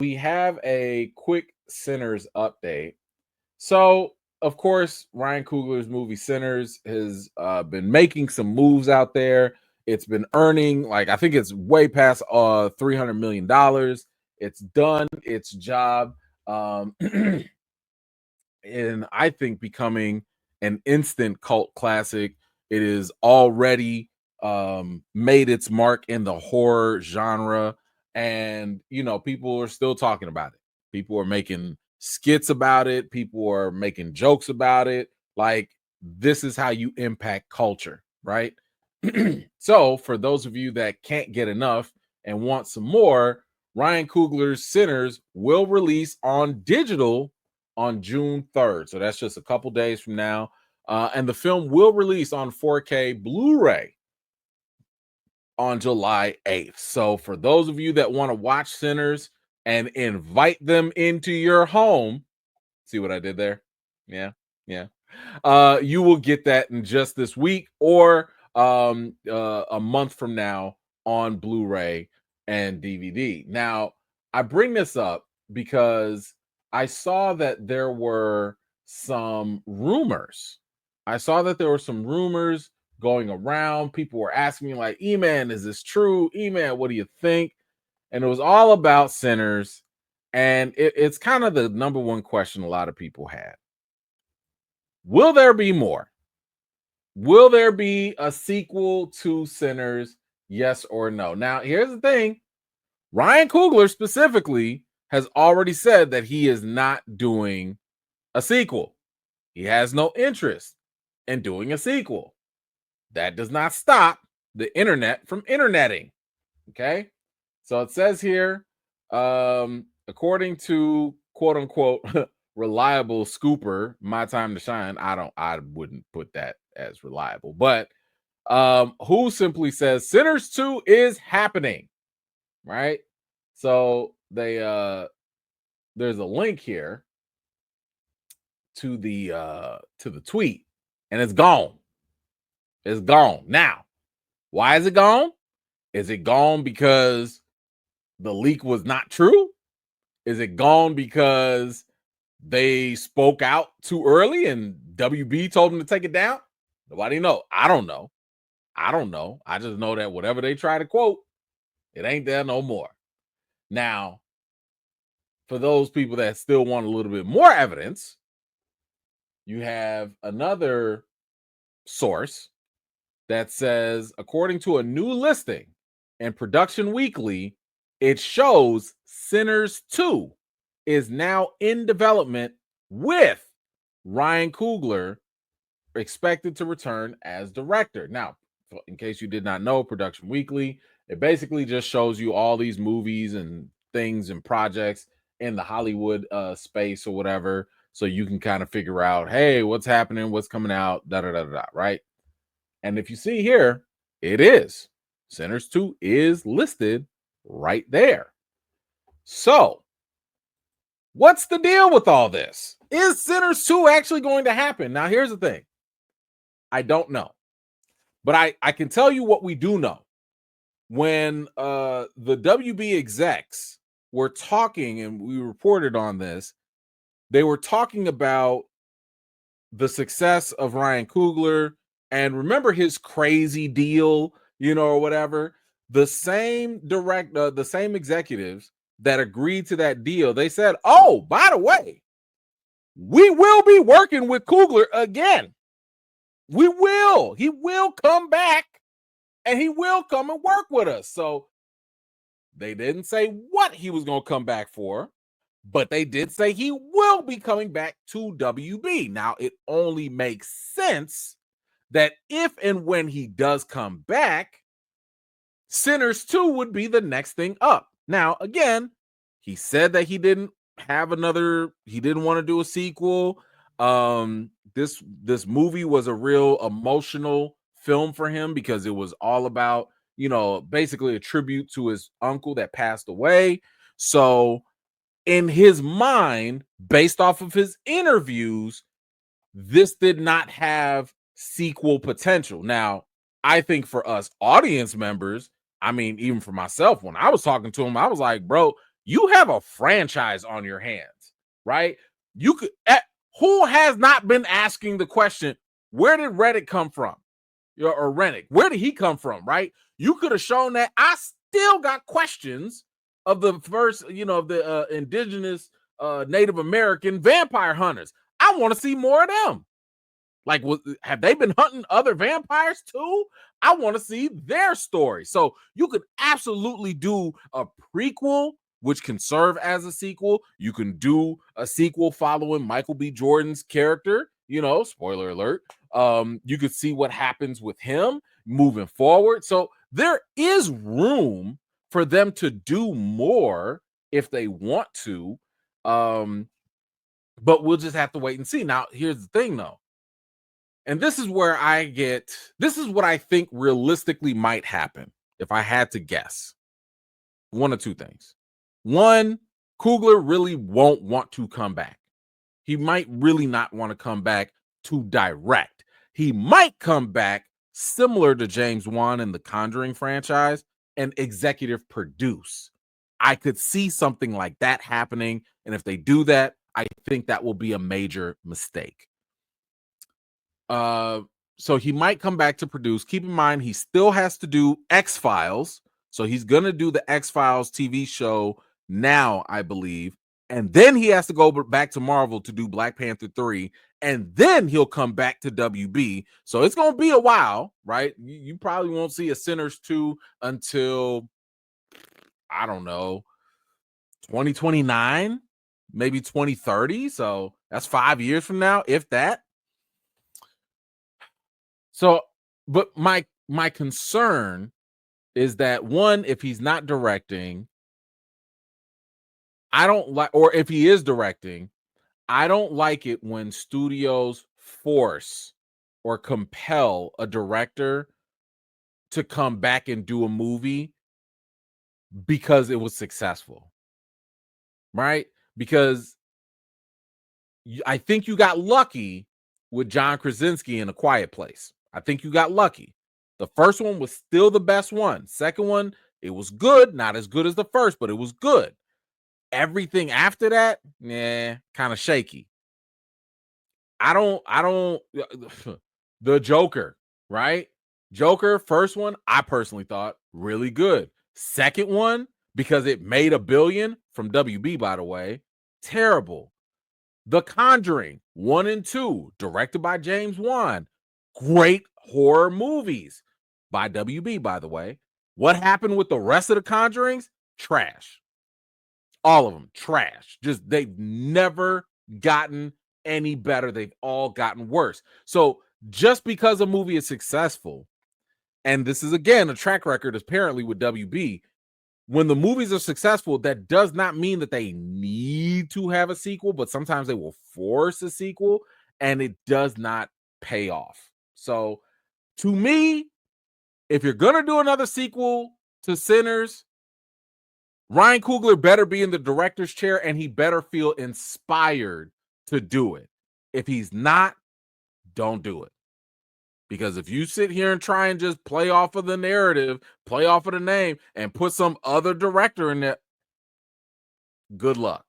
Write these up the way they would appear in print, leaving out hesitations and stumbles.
we have a quick Sinners update. So, of course, Ryan Coogler's movie Sinners has been making some moves out there. It's been earning, like, I think it's way past $300 million. It's done its job. And I think becoming an instant cult classic. It is already made its mark in the horror genre, and people are still talking about it. People are making skits about it. People are making jokes about it. Like, this is how you impact culture, right? So, for those of you that can't get enough and want some more, Ryan Coogler's Sinners will release on digital on June 3rd. So that's just a couple days from now. And the film will release on 4K Blu-ray on July 8th. So for those of you that want to watch Sinners and invite them into your home, see what I did there? Yeah, yeah. You will get that in just this week or a month from now on Blu-ray and DVD. Now, I bring this up because I saw that there were some rumors. I saw that there were some rumors going around. People were asking me, like, E-Man, is this true? E-Man, what do you think? And it was all about Sinners. And it's kind of the number one question a lot of people had. Will there be more? Will there be a sequel to Sinners? Yes or no? Now, here's the thing. Ryan Coogler specifically has already said that he is not doing a sequel. He has no interest in doing a sequel. That does not stop the internet from interneting. Okay? So it says here, according to quote unquote reliable scooper, My Time to Shine. I wouldn't put that as reliable, but who simply says Sinners 2 is happening, right? So there's a link here to the tweet, and it's gone. It's gone. Now, why is it gone? Is it gone because the leak was not true? Is it gone because they spoke out too early and WB told them to take it down? Nobody know. I don't know. I just know that whatever they try to quote, it ain't there no more. Now, for those people that still want a little bit more evidence, you have another source that says, according to a new listing in Production Weekly, it shows Sinners 2 is now in development with Ryan Coogler expected to return as director. Now, in case you did not know, Production Weekly, it basically just shows you all these movies and things and projects in the Hollywood space or whatever, so you can kind of figure out, hey, what's happening, what's coming out, right? And if you see here, it is. Sinners 2 is listed right there. So, what's the deal with all this? Is Sinners 2 actually going to happen? Now, here's the thing. I don't know. But I can tell you what we do know. When the WB execs were talking, and we reported on this, they were talking about the success of Ryan Coogler, and remember his crazy deal, or whatever. The same the same executives that agreed to that deal, they said, oh, by the way, we will be working with Coogler again. We will. He will come back and he will come and work with us. So they didn't say what he was going to come back for, but they did say he will be coming back to WB. Now, it only makes sense that if and when he does come back, Sinners 2 would be the next thing up. Now, again, he said that he didn't want to do a sequel. This movie was a real emotional film for him because it was all about, basically a tribute to his uncle that passed away. So in his mind, based off of his interviews, this did not have sequel potential. Now, I think for us audience members, I mean, even for myself, when I was talking to him, I was like, bro, you have a franchise on your hands, right? You could, who has not been asking the question, where did Reddit come from? Or Rennick, where did he come from, right? You could have shown that. I still got questions of the first, of the indigenous Native American vampire hunters. I want to see more of them. Like, have they been hunting other vampires too? I want to see their story. So you could absolutely do a prequel, which can serve as a sequel. You can do a sequel following Michael B. Jordan's character. Spoiler alert. You could see what happens with him moving forward. So there is room for them to do more if they want to. But we'll just have to wait and see. Now, here's the thing, though. And this is what I think realistically might happen if I had to guess. One of two things. One, Coogler really won't want to come back. He might really not want to come back to direct. He might come back similar to James Wan in the Conjuring franchise and executive produce. I could see something like that happening. And if they do that, I think that will be a major mistake. So he might come back to produce. Keep in mind, he still has to do X-Files. So he's going to do the X-Files TV show now, I believe. And then he has to go back to Marvel to do Black Panther 3. And then he'll come back to WB. So it's going to be a while, right? You probably won't see a Sinners 2 until, I don't know, 2029, maybe 2030. So that's 5 years from now, if that. So, but my concern is that, one, if he's not directing, I don't like, or if he is directing, I don't like it when studios force or compel a director to come back and do a movie because it was successful, right? Because I think you got lucky with John Krasinski in A Quiet Place. I think you got lucky. The first one was still the best one. Second one, it was good. Not as good as the first, but it was good. Everything after that, kind of shaky. I don't the Joker, right? Joker, first one, I personally thought really good. Second one, because it made $1 billion from WB, by the way, terrible. The Conjuring 1 and 2, directed by James Wan. Great horror movies by WB, by the way. What happened with the rest of the Conjurings? Trash. All of them, trash. Just, they've never gotten any better. They've all gotten worse. So just because a movie is successful, and this is, again, a track record apparently with WB, when the movies are successful, that does not mean that they need to have a sequel, but sometimes they will force a sequel, and it does not pay off. So to me, if you're going to do another sequel to Sinners, Ryan Coogler better be in the director's chair, and he better feel inspired to do it. If he's not, don't do it. Because if you sit here and try and just play off of the narrative, play off of the name, and put some other director in there, good luck.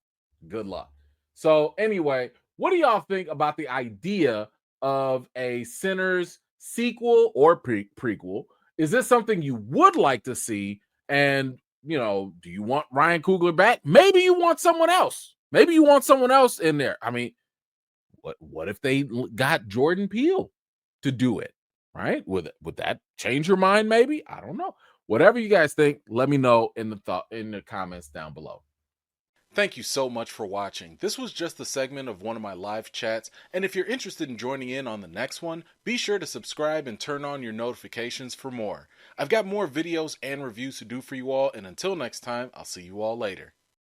Good luck. So anyway, what do y'all think about the idea of a Sinners sequel or prequel? Is this something you would like to see? And, do you want Ryan Coogler back? Maybe you want someone else. Maybe you want someone else in there. I mean, what if they got Jordan Peele to do it, right? Would that change your mind? Maybe, I don't know. Whatever you guys think, let me know in the comments down below. Thank you so much for watching. This was just a segment of one of my live chats, and if you're interested in joining in on the next one, be sure to subscribe and turn on your notifications for more. I've got more videos and reviews to do for you all, and until next time, I'll see you all later.